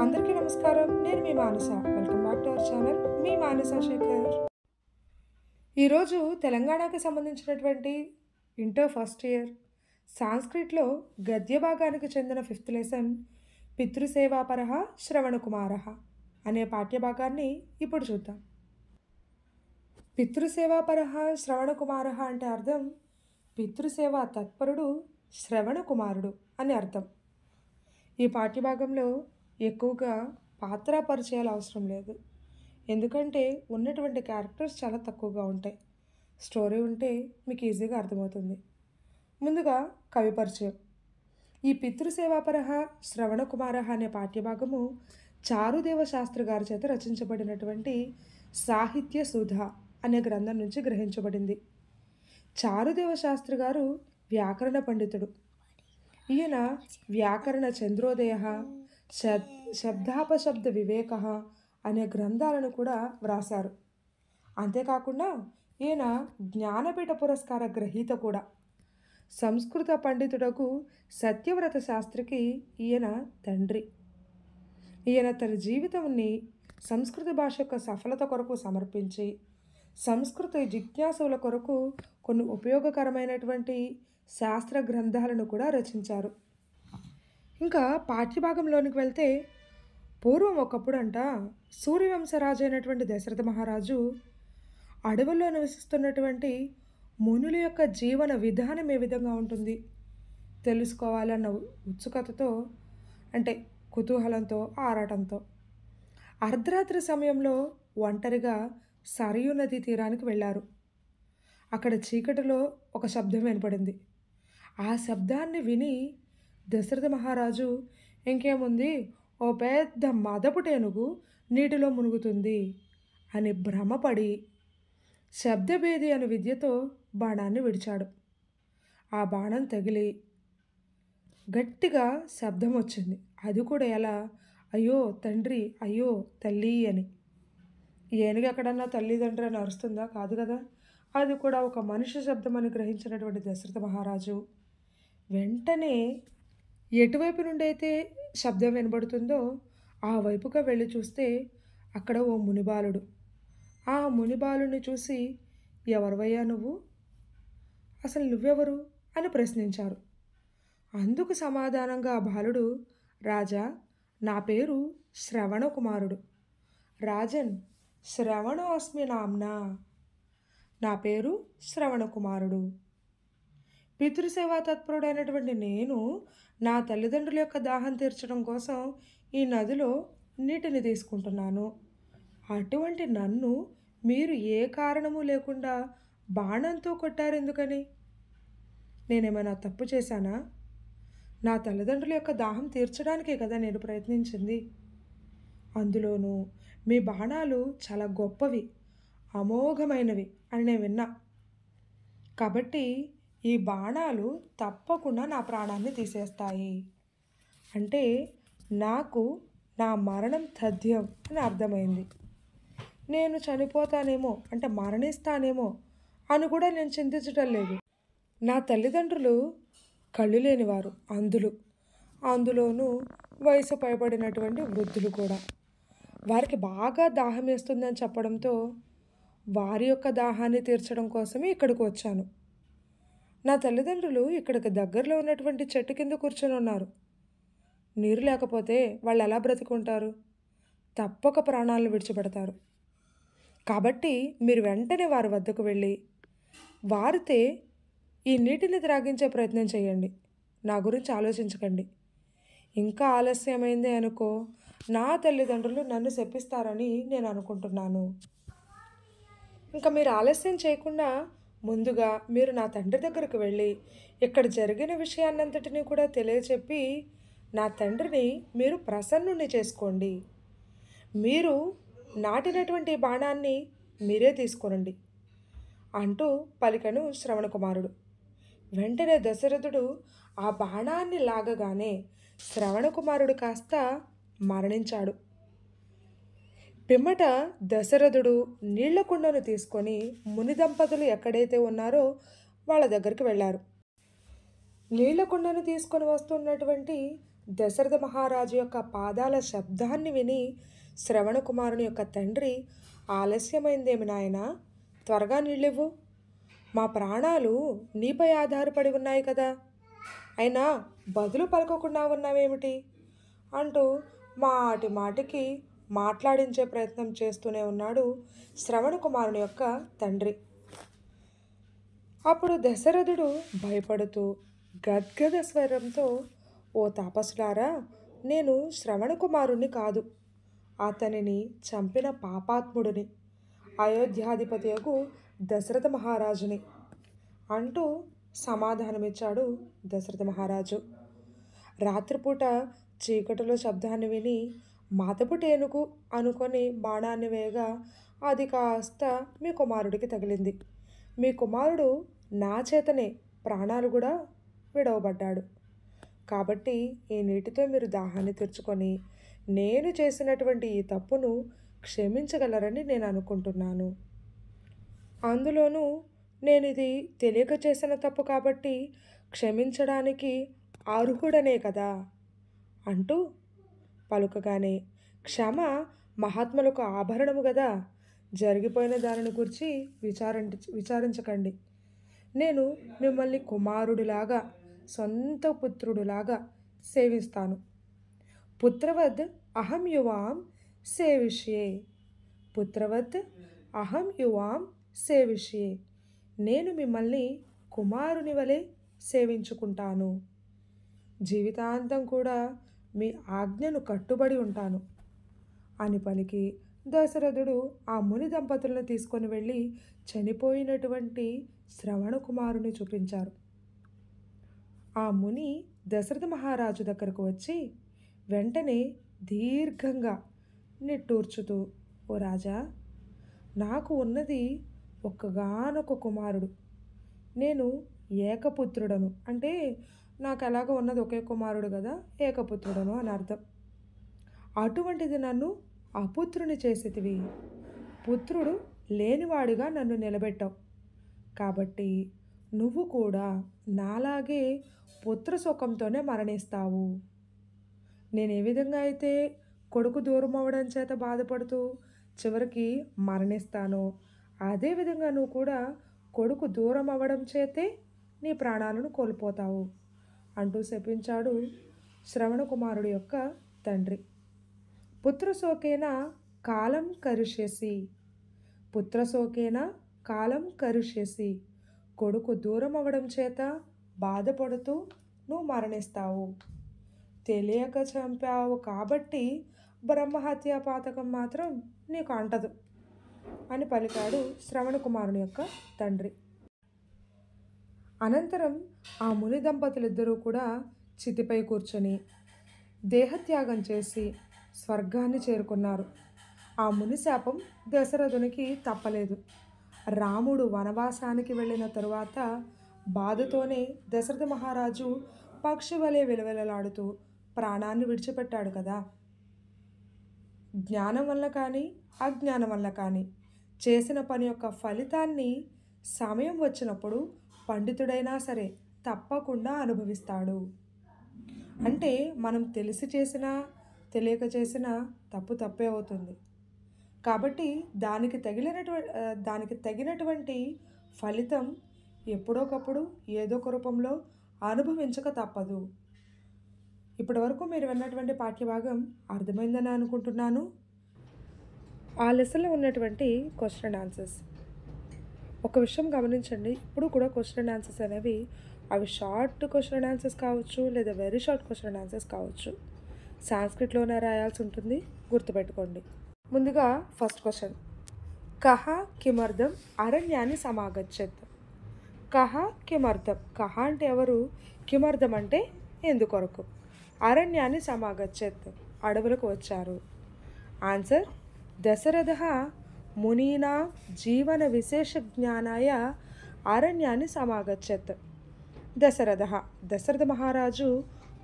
అందరికీ నమస్కారం. నేను మీ Manasa. Welcome back to our channel మీ మానస శేఖర్. ఈరోజు తెలంగాణకి సంబంధించినటువంటి ఇంటర్ ఫస్ట్ ఇయర్ సాంస్క్రిట్లో గద్య భాగానికి చెందిన ఫిఫ్త్ లెసన్ పితృసేవాపరః శ్రవణకుమారః అనే పాఠ్యభాగాన్ని ఇప్పుడు చూద్దాం. పితృసేవాపరః శ్రవణకుమారః అంటే అర్థం పితృసేవా తత్పరుడు శ్రవణకుమారుడు అని అర్థం. ఈ పాఠ్యభాగంలో ఎక్కువగా పాత్ర పరిచయాలు అవసరం లేదు, ఎందుకంటే ఉన్నటువంటి క్యారెక్టర్స్ చాలా తక్కువగా ఉంటాయి. స్టోరీ ఉంటే మీకు ఈజీగా అర్థమవుతుంది. ముందుగా కవి పరిచయం. ఈ పితృసేవాపరః శ్రవణకుమారః అనే పాఠ్యభాగము చారుదేవ శాస్త్రి గారి చేత రచించబడినటువంటి సాహిత్య సుధ అనే గ్రంథం నుంచి గ్రహించబడింది. చారుదేవ శాస్త్రి గారు వ్యాకరణ పండితుడు. ఈయన వ్యాకరణ చంద్రోదయ, శబ్దాపశబ్ద వివేక అనే గ్రంథాలను కూడా వ్రాశారు. అంతేకాకుండా ఈయన జ్ఞానపీఠ పురస్కార గ్రహీత కూడా. సంస్కృత పండితుడకు సత్యవ్రత శాస్త్రికి ఈయన తండ్రి. ఈయన తన జీవితాన్ని సంస్కృత భాష యొక్క సఫలత కొరకు సమర్పించి సంస్కృత జిజ్ఞాసుల కొరకు కొన్ని ఉపయోగకరమైనటువంటి శాస్త్ర గ్రంథాలను కూడా రచించారు. ఇంకా పాఠ్యభాగంలోనికి వెళ్తే, పూర్వం ఒకప్పుడు సూర్యవంశరాజు అయినటువంటి దశరథ మహారాజు అడవుల్లో నివసిస్తున్నటువంటి మునుల యొక్క జీవన విధానం ఏ విధంగా ఉంటుంది తెలుసుకోవాలన్న ఉత్సుకతతో, అంటే కుతూహలంతో, ఆరాటంతో అర్ధరాత్రి సమయంలో ఒంటరిగా సరయూ నది తీరానికి వెళ్ళారు. అక్కడ చీకటిలో ఒక శబ్దం వినపడింది. ఆ శబ్దాన్ని విని దశరథ మహారాజు, ఇంకేముంది, ఓ పెద్ద మదపుటేనుగు నీటిలో మునుగుతుంది అని భ్రమపడి శబ్దభేది అనే విద్యతో బాణాన్ని విడిచాడు. ఆ బాణం తగిలి గట్టిగా శబ్దం వచ్చింది. అది కూడా ఎలా, అయ్యో తండ్రి, అయ్యో తల్లి అని. ఏనుగు ఎక్కడన్నా తల్లిదండ్రి అని అరుస్తుందా? కాదు కదా. అది కూడా ఒక మనిషి శబ్దం అని గ్రహించినటువంటి దశరథ మహారాజు వెంటనే ఎటువైపు నుండి అయితే శబ్దం వినబడుతుందో ఆ వైపుగా వెళ్ళి చూస్తే అక్కడ ఓ మునిబాలుడు. ఆ మునిబాలుని చూసి, ఎవరివయ్యా నువ్వు, అసలు నువ్వెవరు అని ప్రశ్నించారు. అందుకు సమాధానంగా ఆ బాలుడు, రాజా, నా పేరు శ్రవణకుమారుడు. రాజన్, శ్రవణో అస్మి నామ్నా. నా పేరు శ్రవణకుమారుడు. పితృసేవా తత్పరుడైనటువంటి నేను నా తల్లిదండ్రుల యొక్క దాహం తీర్చడం కోసం ఈ నదిలో నీటిని తీసుకుంటున్నాను. అటువంటి నన్ను మీరు ఏ కారణము లేకుండా బాణంతో కొట్టారు ఎందుకని? నేనేమైనా తప్పు చేశానా? నా తల్లిదండ్రుల యొక్క దాహం తీర్చడానికే కదా నేను ప్రయత్నించింది. అందులోనూ మీ బాణాలు చాలా గొప్పవి, అమోఘమైనవి అని నేను విన్నా. కాబట్టి ఈ బాణాలు తప్పకుండా నా ప్రాణాన్ని తీసేస్తాయి. అంటే నాకు నా మరణం తథ్యం అని అర్థమైంది. నేను చనిపోతానేమో, అంటే మరణిస్తానేమో అని కూడా నేను చింతించటం లేదు. నా తల్లిదండ్రులు కళ్ళు లేనివారు, అందులోనూ వయసు పైబడినటువంటి వృద్ధులు కూడా. వారికి బాగా దాహం వేస్తుందని చెప్పడంతో వారి యొక్క దాహాన్ని తీర్చడం కోసమే ఇక్కడికి వచ్చాను. నా తల్లిదండ్రులు ఇక్కడికి దగ్గరలో ఉన్నటువంటి చెట్టు కింద కూర్చొని ఉన్నారు. నీరు లేకపోతే వాళ్ళు ఎలా బ్రతుకుంటారు? తప్పక ప్రాణాలను విడిచిపెడతారు. కాబట్టి మీరు వెంటనే వారి వద్దకు వెళ్ళి వారితే ఈ నీటిని త్రాగించే ప్రయత్నం చేయండి. నా గురించి ఆలోచించకండి. ఇంకా ఆలస్యమైందే అనుకో, నా తల్లిదండ్రులు నన్ను శపిస్తారని నేను అనుకుంటున్నాను. ఇంకా మీరు ఆలస్యం చేయకుండా ముందుగా మీరు నా తండ్రి దగ్గరకు వెళ్ళి ఇక్కడ జరిగిన విషయాన్నంతటినీ కూడా తెలియచెప్పి నా తండ్రిని మీరు ప్రసన్నుని చేసుకోండి. మీరు నాటినటువంటి బాణాన్ని మీరే తీసుకోనండి అంటూ పలికను శ్రవణకుమారుడు. వెంటనే దశరథుడు ఆ బాణాన్ని లాగగానే శ్రవణకుమారుడు కాస్త మరణించాడు. పిమ్మట దశరథుడు నీళ్ల కుండను తీసుకొని ముని దంపతులు ఎక్కడైతే ఉన్నారో వాళ్ళ దగ్గరికి వెళ్ళారు. నీళ్ల కుండను తీసుకొని వస్తున్నటువంటి దశరథ మహారాజు యొక్క పాదాల శబ్దాన్ని విని శ్రవణ కుమారుని యొక్క తండ్రి, ఆలస్యమైందేమి నాయనా, త్వరగా నీళ్ళివ్వు, మా ప్రాణాలు నీపై ఆధారపడి ఉన్నాయి కదా, అయినా బదులు పలకకుండా ఉన్నావేమిటి అంటూ మాటి మాటికి మాట్లాడించే ప్రయత్నం చేస్తూనే ఉన్నాడు శ్రవణ కుమారుని యొక్క తండ్రి. అప్పుడు దశరథుడు భయపడుతూ గద్గద స్వరంతో, ఓ తాపసులారా, నేను శ్రవణ కుమారుణ్ణి కాదు, అతనిని చంపిన పాపాత్ముడిని, అయోధ్యాధిపతియగు దశరథ మహారాజుని అంటూ సమాధానమిచ్చాడు దశరథ మహారాజు. రాత్రిపూట చీకటిలో శబ్దాన్ని విని మాతపుటేనుకు అనుకొని బాణాన్ని వేయగా అది కాస్త మీ కుమారుడికి తగిలింది. మీ కుమారుడు నా చేతనే ప్రాణాలు కూడా విడవబడ్డాడు. కాబట్టి ఈ నీటితో మీరు దాహాన్ని తీర్చుకొని నేను చేసినటువంటి ఈ తప్పును క్షమించగలరని నేను అనుకుంటున్నాను. అందులోనూ నేను ఇది తెలియక చేసిన తప్పు కాబట్టి క్షమించడానికి అర్హుడనే కదా అంటూ పలుకగానే, క్షమ మహాత్ములకు ఆభరణము కదా, జరిగిపోయిన దానిని గురించి విచారించకండి. నేను మిమ్మల్ని కుమారుడిలాగా, సొంత పుత్రుడిలాగా సేవిస్తాను. పుత్రవద్ అహం యువాం సేవిష్యే, పుత్రవద్ అహం యువాం సేవిష్యే, నేను మిమ్మల్ని కుమారుని వలె సేవించుకుంటాను. జీవితాంతం కూడా మీ ఆజ్ఞను కట్టుబడి ఉంటాను అని పలికి దశరథుడు ఆ ముని దంపతులను తీసుకొని వెళ్ళి చనిపోయినటువంటి శ్రవణ కుమారుని చూపించారు. ఆ ముని దశరథ మహారాజు దగ్గరకు వచ్చి వెంటనే దీర్ఘంగా నిట్టూర్చుతూ, ఓ రాజా, నాకు ఉన్నది ఒక్కగానొక కుమారుడు, నేను ఏకపుత్రుడను, అంటే నాకు ఎలాగ ఉన్నది ఒకే కుమారుడు కదా, ఏకపుత్రుడను అని అర్థం. అటువంటిది నన్ను అపుత్రుని చేసేటివి, పుత్రుడు లేనివాడిగా నన్ను నిలబెట్టావు. కాబట్టి నువ్వు కూడా నాలాగే పుత్రశోకంతోనే మరణిస్తావు. నేను ఏ విధంగా అయితే కొడుకు దూరం అవ్వడం చేత బాధపడుతూ చివరికి మరణిస్తానో, అదేవిధంగా నువ్వు కూడా కొడుకు దూరం అవ్వడం చేతే నీ ప్రాణాలను కోల్పోతావు అంటూ శపించాడు శ్రవణ కుమారుడి యొక్క తండ్రి. పుత్రశోకేన కాలం కరిష్యసి, పుత్రశోకేన కాలం కరిష్యసి, కొడుకు దూరం అవ్వడం చేత బాధపడుతూ నువ్వు మరణిస్తావు. తెలియక చంపావు కాబట్టి బ్రహ్మహత్యా పాతకం మాత్రం నీకు అంటదు అని పలికాడు శ్రవణ కుమారుని యొక్క తండ్రి. అనంతరం ఆ ముని దంపతులిద్దరూ కూడా చితిపై కూర్చొని దేహత్యాగం చేసి స్వర్గాన్ని చేరుకున్నారు. ఆ ముని శాపం దశరథునికి తప్పలేదు. రాముడు వనవాసానికి వెళ్ళిన తరువాత బాధతోనే దశరథ మహారాజు పక్షి వలె విలవిలలాడుతూ ప్రాణాన్ని విడిచిపెట్టాడు కదా. జ్ఞానం వల్ల కానీ అజ్ఞానం వల్ల కానీ చేసిన పని యొక్క ఫలితాన్ని సమయం వచ్చినప్పుడు పండితుడైనా సరే తప్పకుండా అనుభవిస్తాడు. అంటే మనం తెలిసి చేసినా తెలియక చేసినా తప్పు తప్పే అవుతుంది. కాబట్టి దానికి తగినటువంటి ఫలితం ఎప్పుడోకప్పుడు ఏదో ఒక రూపంలో అనుభవించక తప్పదు. ఇప్పటి వరకు మీరు విన్నటువంటి పాఠ్యభాగం అర్థమైందని అనుకుంటున్నాను. ఆ లెసన్లో ఉన్నటువంటి క్వశ్చన్ అండ్ ఆన్సర్స్ ఒక విషయం గమనించండి. ఇప్పుడు కూడా క్వశ్చన్ అండ్ ఆన్సర్స్ అనేవి అవి షార్ట్ క్వశ్చన్ అండ్ ఆన్సర్స్ కావచ్చు, లేదా very short question and answers కావచ్చు. సాంస్క్రిట్లోనే రాయాల్సి ఉంటుంది, గుర్తుపెట్టుకోండి. ముందుగా ఫస్ట్ క్వశ్చన్, కహ కిమర్థం అరణ్యాన్ని సమాగచ్చత్. కహ కిమర్థం, కహ అంటే ఎవరు, కిమర్థం అంటే ఎందుకొరకు, అరణ్యాన్ని సమాగచ్చత్ అడవులకు వచ్చారు. ఆన్సర్, దశరథ మునీనా జీవన విశేష జ్ఞానాయ అరణ్యాన్ని సమాగచ్చత్. దశరథ మహారాజు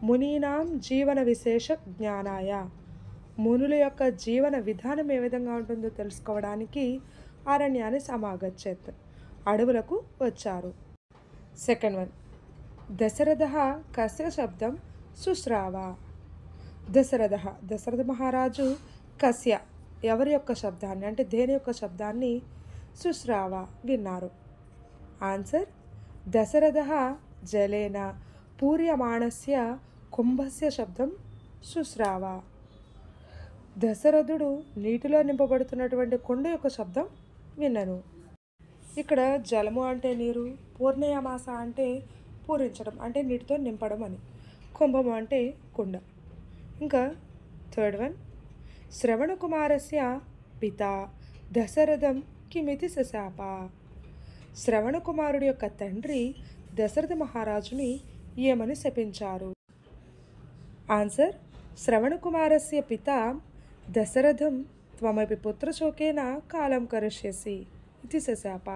మునీనాం జీవన విశేష జ్ఞానాయ, మునుల యొక్క జీవన విధానం ఏ విధంగా ఉంటుందో తెలుసుకోవడానికి అరణ్యాన్ని సమాగచ్చత్ అడవులకు వచ్చారు. సెకండ్ వన్, దశరథ కస్య శబ్దం శుశ్రావ. దశరథ దశరథ మహారాజు కస్య ఎవరి యొక్క శబ్దాన్ని అంటే దేని యొక్క శబ్దాన్ని శుశ్రావ విన్నారు. ఆన్సర్ దశరథ జలేన పూర్యమాణస్య కుంభస్య శబ్దం శుశ్రావ. దశరథుడు నీటిలో నింపబడుతున్నటువంటి కుండ యొక్క శబ్దం విన్నను. ఇక్కడ జలము అంటే నీరు, పూర్ణయామాస అంటే పూరించడం అంటే నీటితో నింపడం అని, కుంభము అంటే కుండ. ఇంకా థర్డ్ వన్, శ్రవణకుమారస్య పిత దశరథం కిమితి శశాప. శ్రవణకుమారుడి యొక్క తండ్రి దశరథ మహారాజుని ఏమని శపించారు? ఆన్సర్ శ్రవణకుమారస్య పిత దశరథం త్వమపి పుత్రశోకేన కాలం కరిష్యసి ఇది శశాప.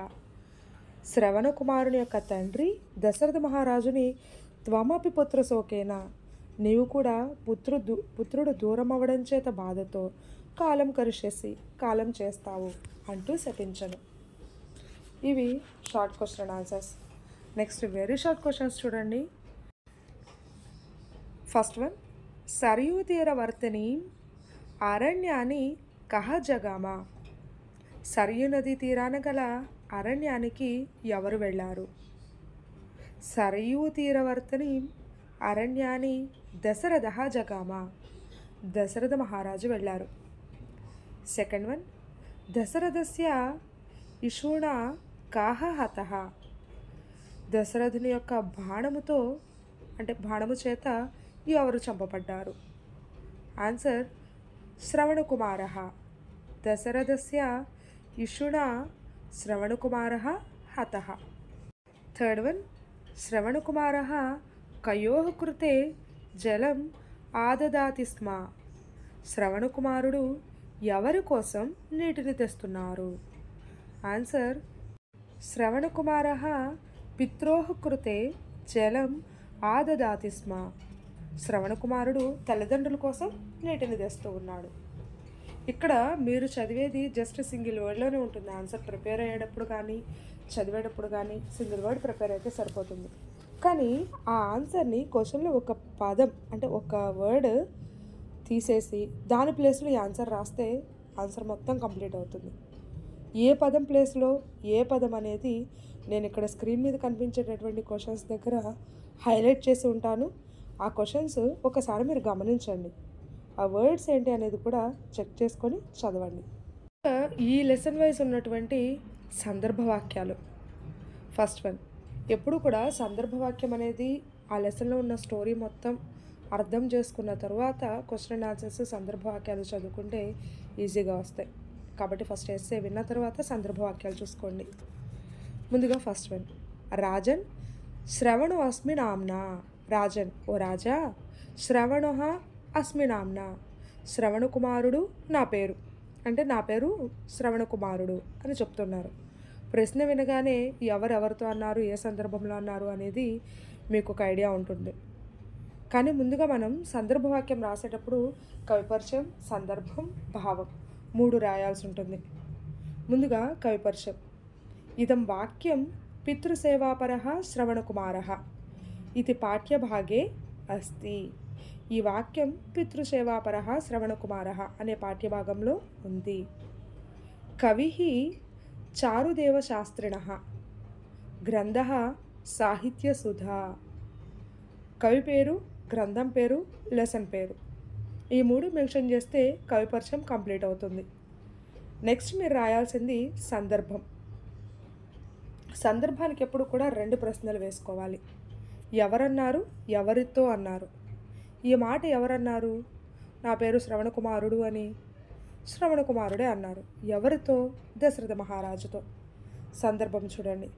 శ్రవణకుమారుని యొక్క తండ్రి దశరథ మహారాజుని త్వమపి పుత్రశోకేన నీవు కూడా పుత్రుడు దూరం అవ్వడం చేత బాధతో కాలం కరిష్యసి కాలం చేస్తావు అంటూ శపించను. ఇవి short question answers. Next very short questions చూడండి. ఫస్ట్ వన్, సరయూ తీరవర్తిని అరణ్యాన్ని కహ జగామ. సరయూ నదీ తీరాన గల అరణ్యానికి ఎవరు వెళ్ళారు? సరయూ తీరవర్తిని అరణ్యాన్ని దశరథ జగామ. దశరథ మహారాజు వెళ్ళారు. సెకండ్ వన్, దశరథస్య ఇషూణ కాహ హతః. దశరథుని యొక్క బాణముతో అంటే బాణము చేత ఎవరు చంపబడ్డారు? ఆన్సర్ శ్రవణకుమార. దశరథస్య ఇషుణా శ్రవణకుమార హతః. థర్డ్ వన్, శ్రవణకుమార కయోః కృతే జలం ఆదదాతి స్మ. శ్రవణకుమారుడు ఎవరి కోసం నీటిని తెస్తున్నారు? ఆన్సర్ శ్రవణకుమార పిత్రోః కృతే జలం ఆదదాతి స్మ. శ్రవణకుమారుడు తల్లిదండ్రుల కోసం నీటిని తెస్తూ ఉన్నాడు. ఇక్కడ మీరు చదివేది జస్ట్ సింగిల్ వర్డ్లోనే ఉంటుంది. ఆన్సర్ ప్రిపేర్ అయ్యేటప్పుడు కానీ చదివేటప్పుడు కానీ సింగిల్ వర్డ్ ప్రిపేర్ అయితే సరిపోతుంది. కానీ ఆ ఆన్సర్ని క్వశ్చన్లో ఒక పదం అంటే ఒక వర్డ్ తీసేసి దాని ప్లేస్లో ఈ ఆన్సర్ రాస్తే ఆన్సర్ మొత్తం కంప్లీట్ అవుతుంది. ఏ పదం ప్లేస్లో ఏ పదం అనేది నేను ఇక్కడ స్క్రీన్ మీద కనిపించేటటువంటి క్వశ్చన్స్ దగ్గర హైలైట్ చేసి ఉంటాను. ఆ క్వశ్చన్స్ ఒకసారి మీరు గమనించండి. ఆ వర్డ్స్ ఏంటి అనేది కూడా చెక్ చేసుకొని చదవండి. ఈ లెసన్ వైజ్ ఉన్నటువంటి సందర్భవాక్యాలు. ఫస్ట్ వన్, ఎప్పుడు కూడా సందర్భవాక్యం అనేది ఆ లెసన్లో ఉన్న స్టోరీ మొత్తం అర్థం చేసుకున్న తర్వాత క్వశ్చన్ అండ్ ఆన్సర్స్ సందర్భవాక్యాలు చదువుకుంటే ఈజీగా వస్తాయి. కాబట్టి ఫస్ట్ ఎస్సే విన్న తర్వాత సందర్భవాక్యాలు చూసుకోండి. ముందుగా ఫస్ట్ వన్, రాజన్ శ్రవణో అస్మి నామ్నా. రాజన్ ఓ రాజా, శ్రవణో అస్మి నామ్నా శ్రవణకుమారుడు నా పేరు అంటే నా పేరు శ్రవణకుమారుడు అని చెప్తున్నారు. ప్రశ్న వినగానే ఎవరెవరితో అన్నారు, ఏ సందర్భంలో అన్నారు అనేది మీకు ఒక ఐడియా ఉంటుంది. కానీ ముందుగా మనం సందర్భవాక్యం రాసేటప్పుడు కవిపరిచయం, సందర్భం, భావం 3 రాయాల్సి ఉంటుంది. ముందుగా కవిపరిచయం. ఇదం వాక్యం పితృసేవాపరః శ్రవణకుమారः ఇది పాఠ్యభాగే అస్తి. ఈ వాక్యం పితృసేవాపరః శ్రవణకుమారः అనే పాఠ్యభాగంలో ఉంది. కవిః చారుదేవశాస్త్రిణः గ్రంథః సాహిత్యసుధా. కవి పేరు, గ్రంథం పేరు, లెసన్ పేరు ఈ 3 మెన్షన్ చేస్తే కవి పరిచయం కంప్లీట్ అవుతుంది. నెక్స్ట్ మీరు రాయాల్సింది సందర్భం. సందర్భానికి ఎప్పుడు కూడా 2 ప్రశ్నలు వేసుకోవాలి. ఎవరన్నారు, ఎవరితో అన్నారు. ఈ మాట ఎవరన్నారు? నా పేరు శ్రవణకుమారుడు అని శ్రవణకుమారుడే అన్నారు. ఎవరితో? దశరథ మహారాజుతో. సందర్భం చూడండి.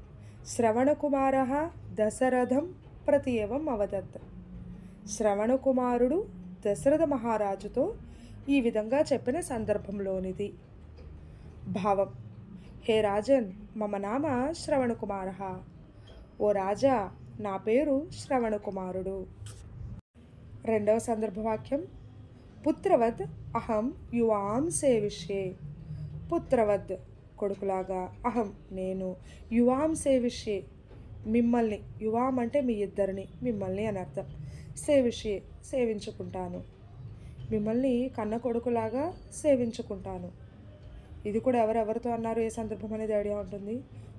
శ్రవణకుమారః దశరథం ప్రతి ఏవం అవదత్. శ్రవణకుమారుడు దశరథ మహారాజుతో ఈ విధంగా చెప్పిన సందర్భంలోనిది. భావం. హే రాజన్ మమ నామ శ్రవణకుమారః. ఓ రాజా నా పేరు శ్రవణకుమారుడు. రెండవ సందర్భవాక్యం. పుత్రవద్ అహం యువాం సేవిష్యే. పుత్రవద్ కొడుకులాగా, అహం నేను, యువాం సేవిష్యే మిమ్మల్ని, యువాం అంటే మీ ఇద్దరిని, మిమ్మల్ని అని అర్థం, సేవిష్యే సేవించుకుంటాను. మిమ్మల్ని కన్న కొడుకులాగా సేవించుకుంటాను. ఇది కూడా ఎవరెవరితో అన్నారు, ఏ సందర్భం అనేది ఐడియా ఉంటుంది.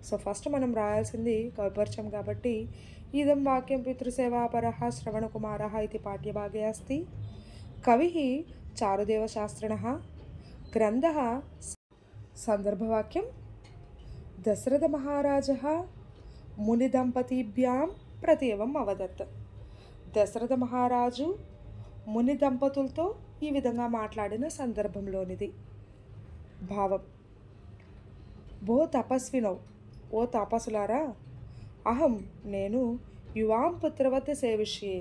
సో ఫస్ట్ మనం రాయాల్సింది కవిపరిచయం కాబట్టి ఇదం వాక్యం పితృసేవాపరః శ్రవణకుమారः ఇది పాఠ్యభాగే అస్తి. కవిః చారుదేవశాస్త్రిణः. గ్రంథः సందర్భవాక్యం దశరథమహారాజः మునిదంపతీభ్యాం ప్రతి ఏవం అవదత్. దశరథ మహారాజు ముని దంపతులతో ఈ విధంగా మాట్లాడిన సందర్భంలోనిది. భావం: భో తపస్వినౌ, ఓ తాపసులారా, అహం నేను యువాం పుత్రవత్ సేవిష్యే,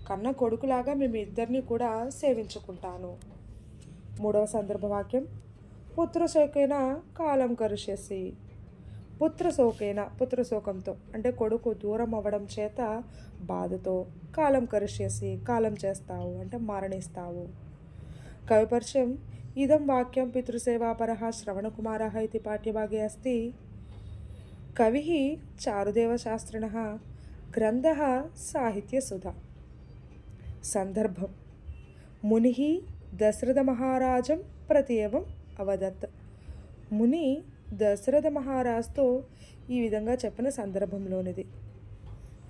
కన్న కొడుకులాగా మేము ఇద్దరిని కూడా సేవించుకుంటాను. మూడవ సందర్భవాక్యం పుత్రశోకేన కాలం కరిష్యసి. పుత్రశోకేన పుత్రశోకంతో అంటే కొడుకు దూరం అవ్వడం చేత బాధతో, కాలం కరిష్యసి కాలం చేస్తావు అంటే మరణిస్తావు. కవిపరిచయం ఇదం వాక్యం పితృసేవాపరః శ్రవణకుమారः ఇది పాఠ్యభాగే అస్తి. కవిః చారుదేవశాస్త్రిణः. గ్రంథः సాహిత్యసుధా. సందర్భం: మునిః దశరథ మహారాజం ప్రతి ఏవం అవదత్. ముని దశరథ మహారాజుతో ఈ విధంగా చెప్పిన సందర్భంలోనిది,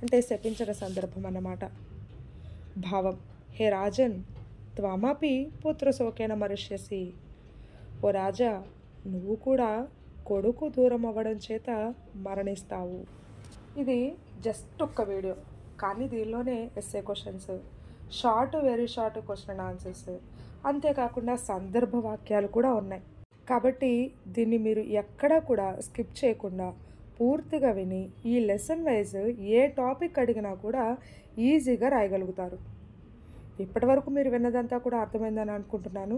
అంటే శపించిన సందర్భం అన్నమాట. భావం: హే రాజన్, త్వమపి పుత్రశోకేన మరిష్యసి. ఓ రాజా, నువ్వు కూడా కొడుకు దూరం అవ్వడం చేత మరణిస్తావు. ఇది జస్ట్ ఒక్క వీడియో, కానీ దీనిలోనే SA questions, very short question and answers, అంతేకాకుండా సందర్భ వాక్యాలు కూడా ఉన్నాయి. కాబట్టి దీన్ని మీరు ఎక్కడా కూడా స్కిప్ చేయకుండా పూర్తిగా విని ఈ లెసన్ వైజ్ ఏ టాపిక్ అడిగినా కూడా ఈజీగా రాయగలుగుతారు. ఇప్పటివరకు మీరు విన్నదంతా కూడా అర్థమైందని అనుకుంటున్నాను.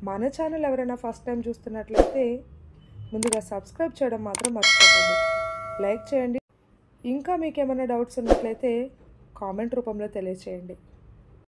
మన ఛానల్ ఎవరైనా ఫస్ట్ టైం చూస్తున్నట్లయితే ముందుగా సబ్స్క్రైబ్ చేయడం మాత్రం మర్చిపోకండి. లైక్ చేయండి. ఇంకా మీకు ఏమైనా డౌట్స్ ఉన్నట్లయితే కామెంట్ రూపంలో తెలియచేయండి.